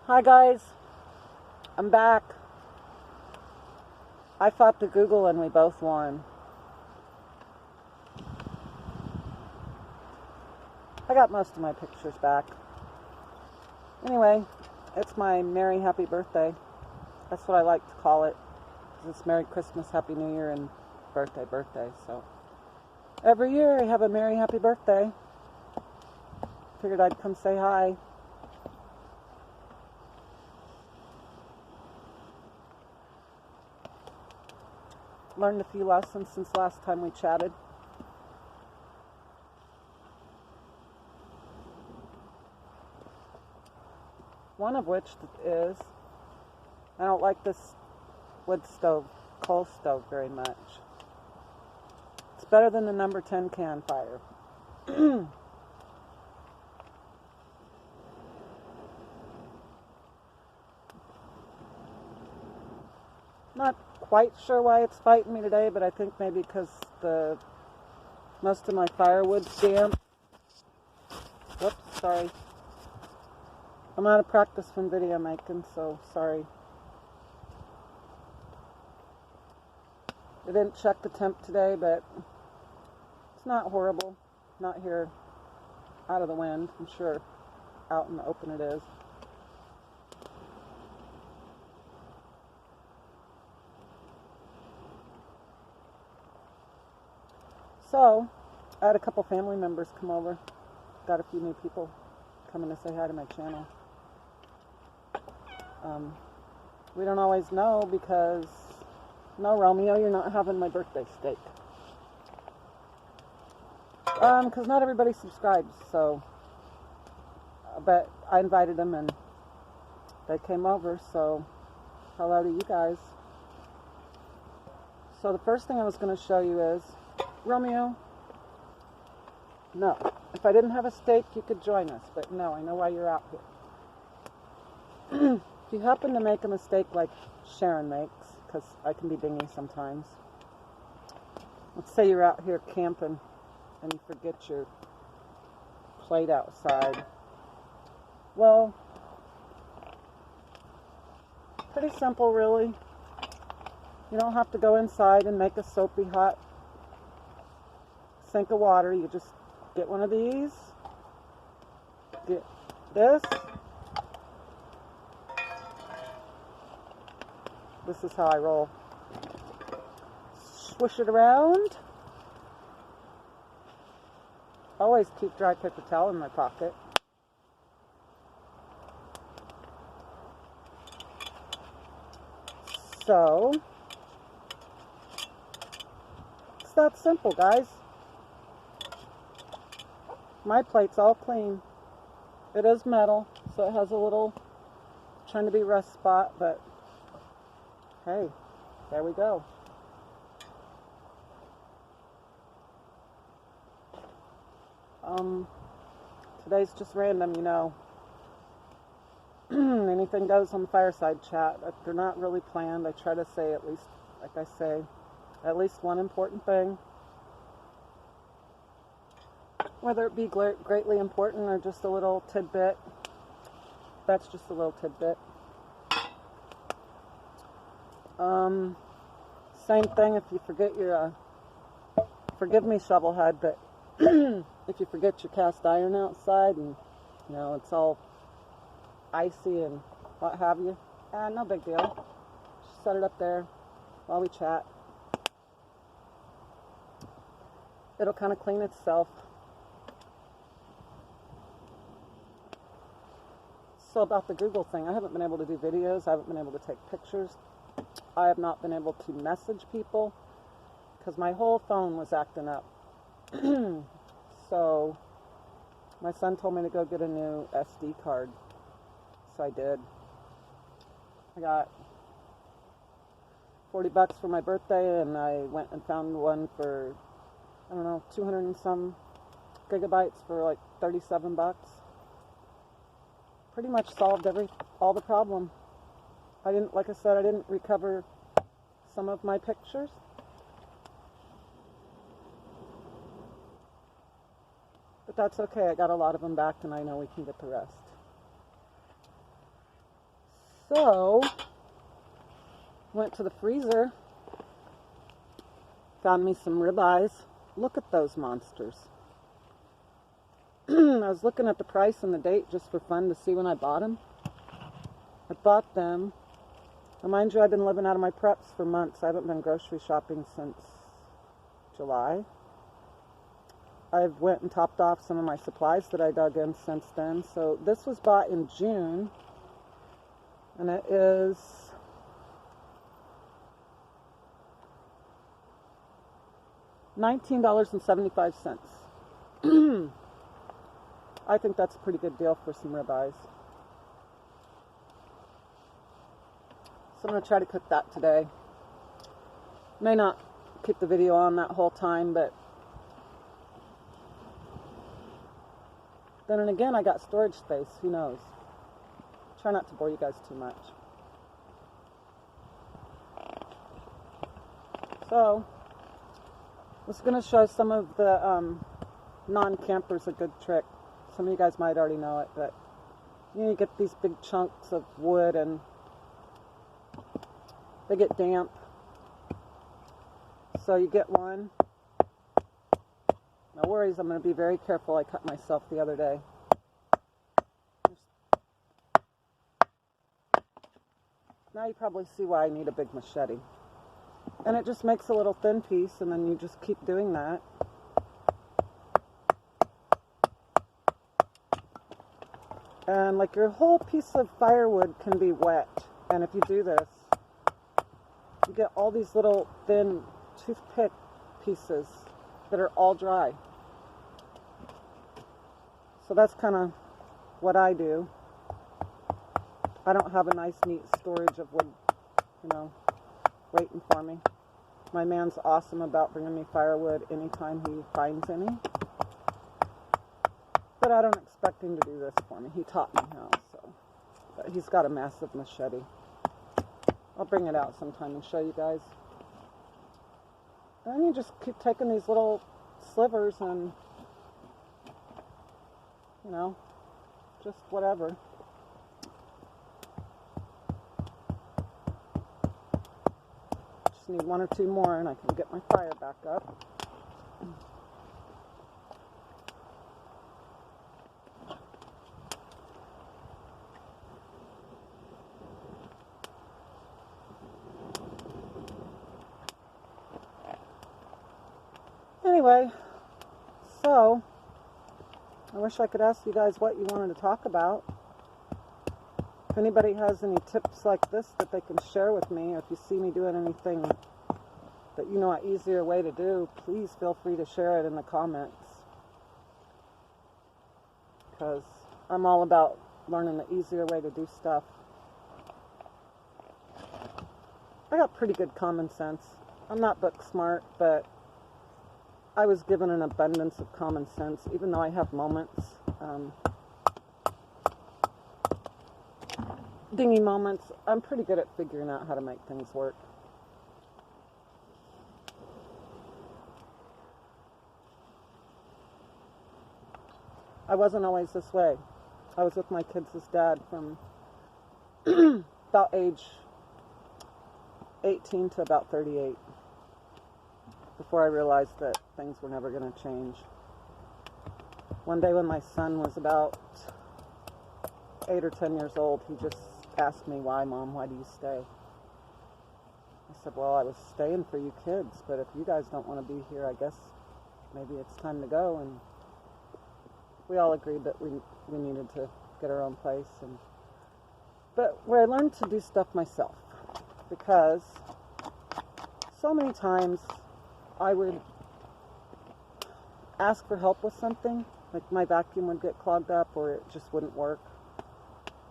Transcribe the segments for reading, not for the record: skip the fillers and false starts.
Hi guys, I'm back. I fought the Google and we both won. I got most of my pictures back. Anyway, it's my Merry Happy Birthday. That's what I like to call it. It's Merry Christmas, Happy New Year, and birthday. So every year I have a Merry Happy Birthday. Figured I'd come say hi. Learned a few lessons since last time we chatted. One of which is I don't like this wood stove, coal stove very much. It's better than the number 10 can fire. Not quite sure why it's fighting me today, but I think maybe because most of my firewood's damp. Whoops, sorry. I'm out of practice from video making, so sorry. I didn't check the temp today, but it's not horrible. Not here out of the wind. I'm sure out in the open it is. So, I had a couple family members come over. Got a few new people coming to say hi to my channel. We don't always know because, no, Romeo, you're not having my birthday steak. Because not everybody subscribes, so, but I invited them and they came over, so hello to you guys. So the first thing I was going to show you is, Romeo, no, if I didn't have a steak, you could join us, but no, I know why you're out here. If you happen to make a mistake like Sharon makes, because I can be dingy sometimes, let's say you're out here camping and you forget your plate outside. Well, pretty simple really. You don't have to go inside and make a soapy hot sink of water. You just get one of these, get this. This is how I roll. Swish it around. Always keep dry paper towel in my pocket. So, it's that simple, guys. My plate's all clean. It is metal, so it has a little trying to be rust spot, but hey, there we go. Today's just random, you know. Anything goes on the fireside chat. If they're not really planned, I try to say at least, like I say, at least one important thing. Whether it be greatly important or just a little tidbit. That's just a little tidbit. Same thing if you forget your, forgive me shovelhead, but if you forget your cast iron outside and, you know, it's all icy and what have you, no big deal. Just set it up there while we chat. It'll kind of clean itself. So about the Google thing, I haven't been able to do videos, I haven't been able to take pictures, I have not been able to message people because my whole phone was acting up. So my son told me to go get a new SD card, so I did. I got $40 for my birthday and I went and found one for, I don't know, 200 and some gigabytes for like $37. Pretty much solved all the problem. Like I said, I didn't recover some of my pictures. But that's okay. I got a lot of them back and I know we can get the rest. So, went to the freezer, found me some ribeyes. Look at those monsters. I was looking at the price and the date just for fun to see when I bought them. I bought them. Now, mind you, I've been living out of my preps for months. I haven't been grocery shopping since July. I've went and topped off some of my supplies that I dug in since then. So this was bought in June, and it is $19.75. I think that's a pretty good deal for some ribeyes. So I'm going to try to cook that today. May not keep the video on that whole time, but then and again, I got storage space. Who knows? Try not to bore you guys too much. So, I was going to show some of the non-campers a good trick. Some of you guys might already know it, but you get these big chunks of wood and they get damp. So you get one. No worries, I'm going to be very careful. I cut myself the other day. Now you probably see why I need a big machete. And it just makes a little thin piece, and then you just keep doing that. And like your whole piece of firewood can be wet. And if you do this, you get all these little thin toothpick pieces that are all dry. So that's kind of what I do. I don't have a nice neat storage of wood, waiting for me. My man's awesome about bringing me firewood anytime he finds any. But I don't expect him to do this for me. He taught me how, so. But he's got a massive machete. I'll bring it out sometime and show you guys. And then you just keep taking these little slivers and, just whatever. Just need one or two more and I can get my fire back up. Anyway, so I wish I could ask you guys what you wanted to talk about. If anybody has any tips like this that they can share with me, or if you see me doing anything that you know an easier way to do, please feel free to share it in the comments. Because I'm all about learning the easier way to do stuff. I got pretty good common sense. I'm not book smart, but I was given an abundance of common sense, even though I have moments, dingy moments. I'm pretty good at figuring out how to make things work. I wasn't always this way. I was with my kids' dad from about age 18 to about 38. Before I realized that things were never going to change. One day when my son was about 8 or 10 years old, he just asked me, "Why, Mom? Why do you stay?" I said, "Well, I was staying for you kids, but if you guys don't want to be here, I guess maybe it's time to go." And we all agreed that we needed to get our own place. But where I learned to do stuff myself, because so many times I would ask for help with something, like my vacuum would get clogged up or it just wouldn't work.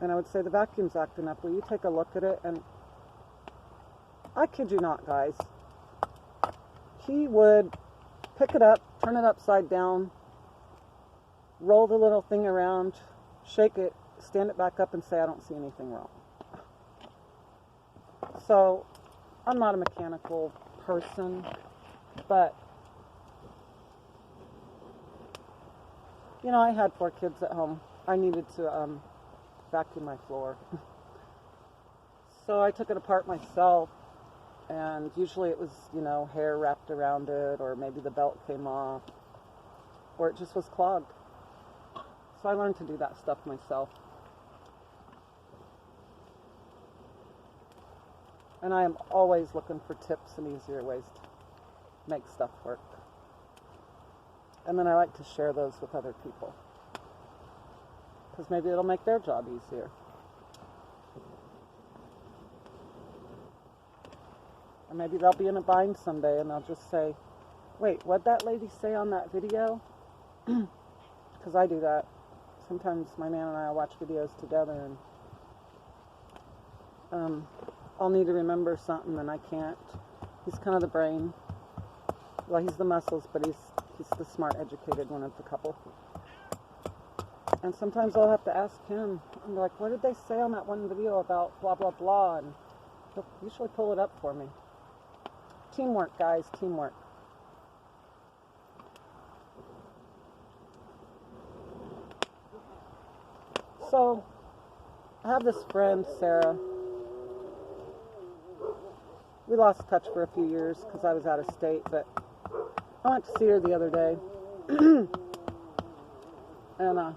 And I would say, "The vacuum's acting up, will you take a look at it?" And I kid you not, guys, he would pick it up, turn it upside down, roll the little thing around, shake it, stand it back up and say, "I don't see anything wrong." So I'm not a mechanical person. But, I had 4 kids at home. I needed to vacuum my floor. So I took it apart myself, and usually it was, you know, hair wrapped around it, or maybe the belt came off, or it just was clogged. So I learned to do that stuff myself. And I am always looking for tips and easier ways to make stuff work. And then I like to share those with other people, because maybe it'll make their job easier. Or maybe they'll be in a bind someday and they'll just say, wait, what'd that lady say on that video? Because I do that. Sometimes my man and I will watch videos together, and I'll need to remember something and I can't. He's kind of the brain. Well, he's the muscles, but he's the smart, educated one of the couple. And sometimes I'll have to ask him. I'm like, what did they say on that one video about blah, blah, blah? And he'll usually pull it up for me. Teamwork, guys, teamwork. So, I have this friend, Sarah. We lost touch for a few years because I was out of state, but I went to see her the other day. And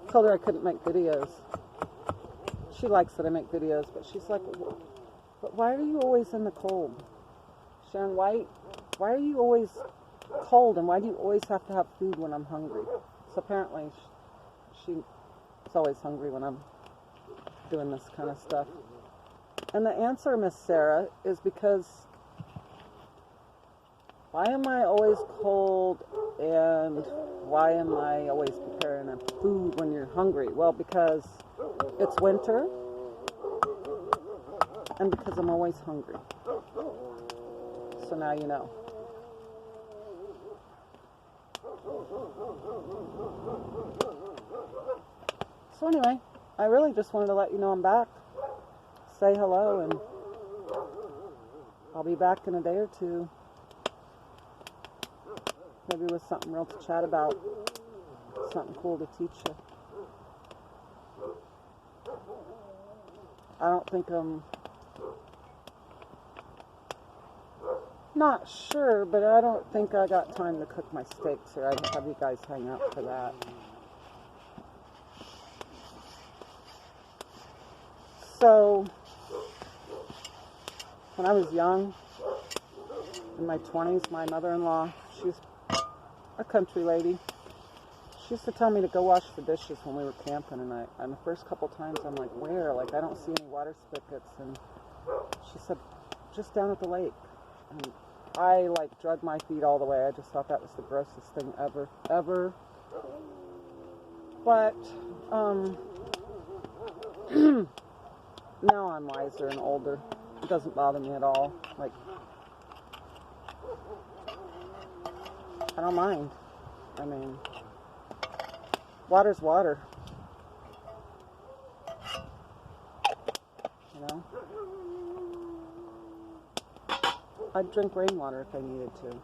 told her I couldn't make videos. She likes that I make videos, but she's like, but why are you always in the cold? Sharon, why are you always cold, and why do you always have to have food when I'm hungry? So apparently she's always hungry when I'm doing this kind of stuff. And the answer, Miss Sarah, is because why am I always cold, and why am I always preparing a food when you're hungry? Well, because it's winter, and because I'm always hungry. So now you know. So anyway, I really just wanted to let you know I'm back. Say hello, and I'll be back in a day or two. Maybe with something real to chat about. Something cool to teach you. I don't think I'm not sure, but I don't think I got time to cook my steaks, or I'd have you guys hang out for that. So, when I was young, in my 20s, my mother-in-law, she's a country lady. She used to tell me to go wash the dishes when we were camping, and the first couple times I'm like, where? Like, I don't see any water spigots. And she said, just down at the lake. And I, like, drug my feet all the way. I just thought that was the grossest thing ever. But, now I'm wiser and older. It doesn't bother me at all. Like, I don't mind. I mean, water's water. You know? I'd drink rainwater if I needed to.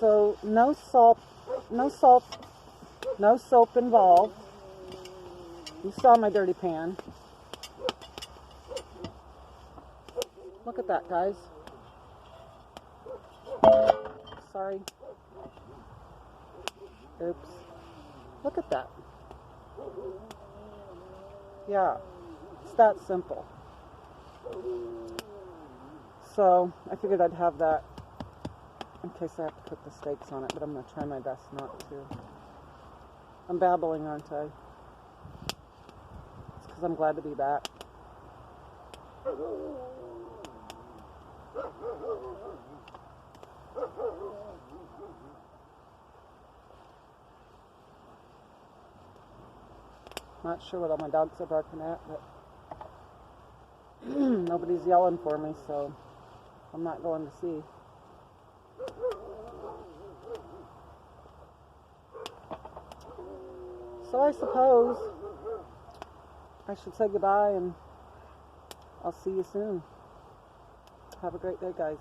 So, no salt, no soap involved. You saw my dirty pan. Look at that, guys. Sorry. Oops. Look at that. Yeah, it's that simple. So, I figured I'd have that in case I have to cook the steaks on it, but I'm going to try my best not to. I'm babbling, aren't I? It's because I'm glad to be back. Not sure what all my dogs are barking at, but nobody's yelling for me, so I'm not going to see. So I suppose I should say goodbye, and I'll see you soon. Have a great day, guys.